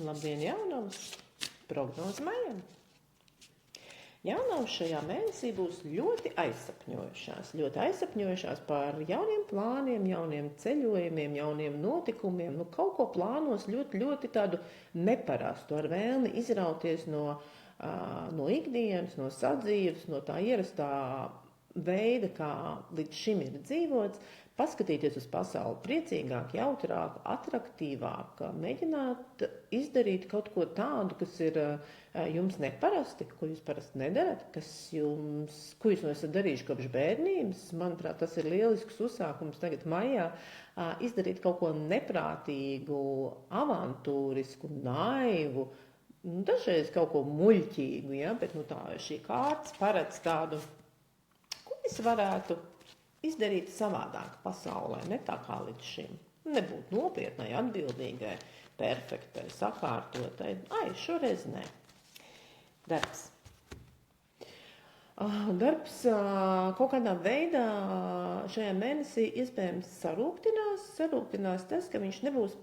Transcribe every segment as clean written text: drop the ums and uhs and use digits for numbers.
Labdien, jaunavs! Prognoze maijam! Jaunavs šajā mēnesī būs ļoti aizsapņojušās par jauniem plāniem, jauniem ceļojumiem, jauniem notikumiem. Kaut ko plānos ļoti tādu neparastu, ar vēlmi izrauties no ikdienas, no sadzīves, no tā ierastā veida, kā līdz šim ir dzīvots, paskatīties uz pasauli priecīgāk, jautrāk, atraktīvāk, mēģināt izdarīt kaut ko tādu, kas ir jums neparasti, ko jūs parasti nedarat, ko jūs esat darījuši kopš bērnības. Manuprāt, tas ir lielisks uzsākums tagad maijā, izdarīt kaut ko neprātīgu, avantūrisku, naivu, dažreiz kaut ko muļķīgu, ja? Bet tā šī kārtas paredz tādu, ko es varētu izdarīt savādāk pasaulē, ne tā kā līdz šim. Nebūt nopietnai, atbildīgai, perfektai, sakārtotai. Šoreiz nē. Darbs. Darbs kaut kādā veidā šajā mēnesī iespējams sarūktinās tas, ka viņš nebūs,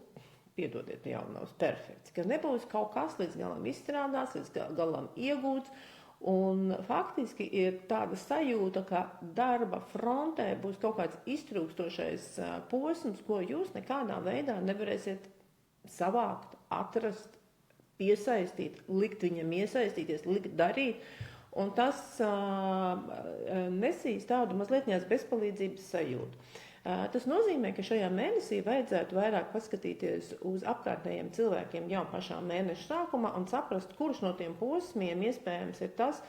piedodiet, jaunavs, perfekts, ka nebūs kaut kas līdz galam izstrādāts, līdz galam iegūts. Un faktiski ir tāda sajūta, ka darba frontē būs kaut kāds iztrūkstošais posms, ko jūs nekādā veidā nevarēsiet savākt, atrast, piesaistīt, likt viņam iesaistīties, likt darīt. Un tas nesīs tādu mazliet bezpalīdzības sajūtu. Tas nozīmē, ka šajā mēnesī vajadzētu vairāk paskatīties uz apkārtējiem cilvēkiem jau pašā mēneša sākumā un saprast, kurš no tiem posmiem iespējams ir tas,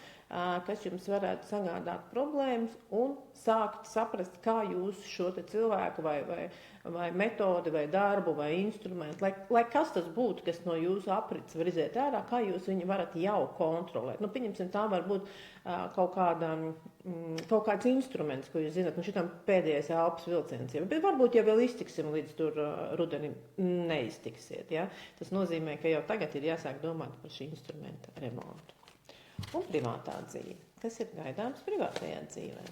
kas jums varētu sagādāt problēmas, un sākt saprast, kā jūs šo te cilvēku vai metodi, vai darbu, vai instrumentu, lai kas tas būtu, kas no jūsu aprits var iziet ārā, kā jūs viņu varat jau kontrolēt. Pieņemsim, tā var būt kaut kāds instruments, ko jūs zināt, šitam pēdējais elpas vilciens, bet varbūt jau vēl iztiksim līdz tur rudenim, neiztiksiet. Ja? Tas nozīmē, ka jau tagad ir jāsāk domāt par šī instrumenta remontu. Un privātā dzīve. Kas ir gaidāms privātajā dzīvē?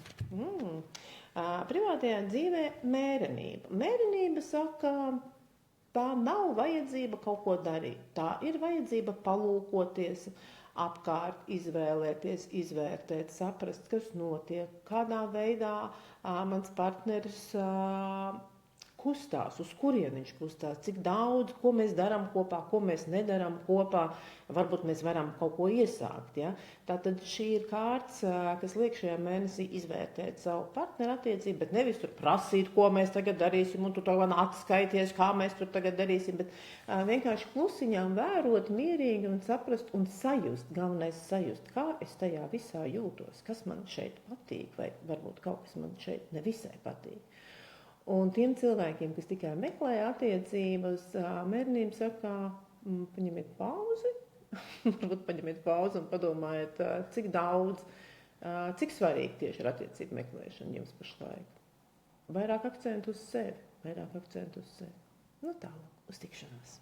Privātajā dzīvē mērenība. Mērenība saka, tā nav vajadzība kaut ko darīt. Tā ir vajadzība palūkoties apkārt, izvēlēties, izvērtēt, saprast, kas notiek, kādā veidā mans partneris kustās, uz kurien viņš kustās, cik daudz, ko mēs darām kopā, ko mēs nedaram kopā, varbūt mēs varam kaut ko iesākt. Ja? Tātad šī ir kārts, kas liek šajā mēnesī izvērtēt savu partneru attiecību, bet nevis tur prasīt, ko mēs tagad darīsim, un tu to man atskaities, kā mēs tur tagad darīsim, bet vienkārši klusiņām vērot, mierīgi un saprast un sajust, galvenais sajust, kā es tajā visā jūtos, kas man šeit patīk, vai varbūt kaut kas man šeit nevisai patīk. Un tiem cilvēkiem, kas tikai meklē attiecības, mērenība saka, paņemiet pauzi, varbūt paņemiet pauzi un padomājiet, cik daudz, cik svarīgi tieši ir attiecību meklēšana jums pašlaik. Vairāk akcentu uz sevi, Tālāk, uz tikšanās.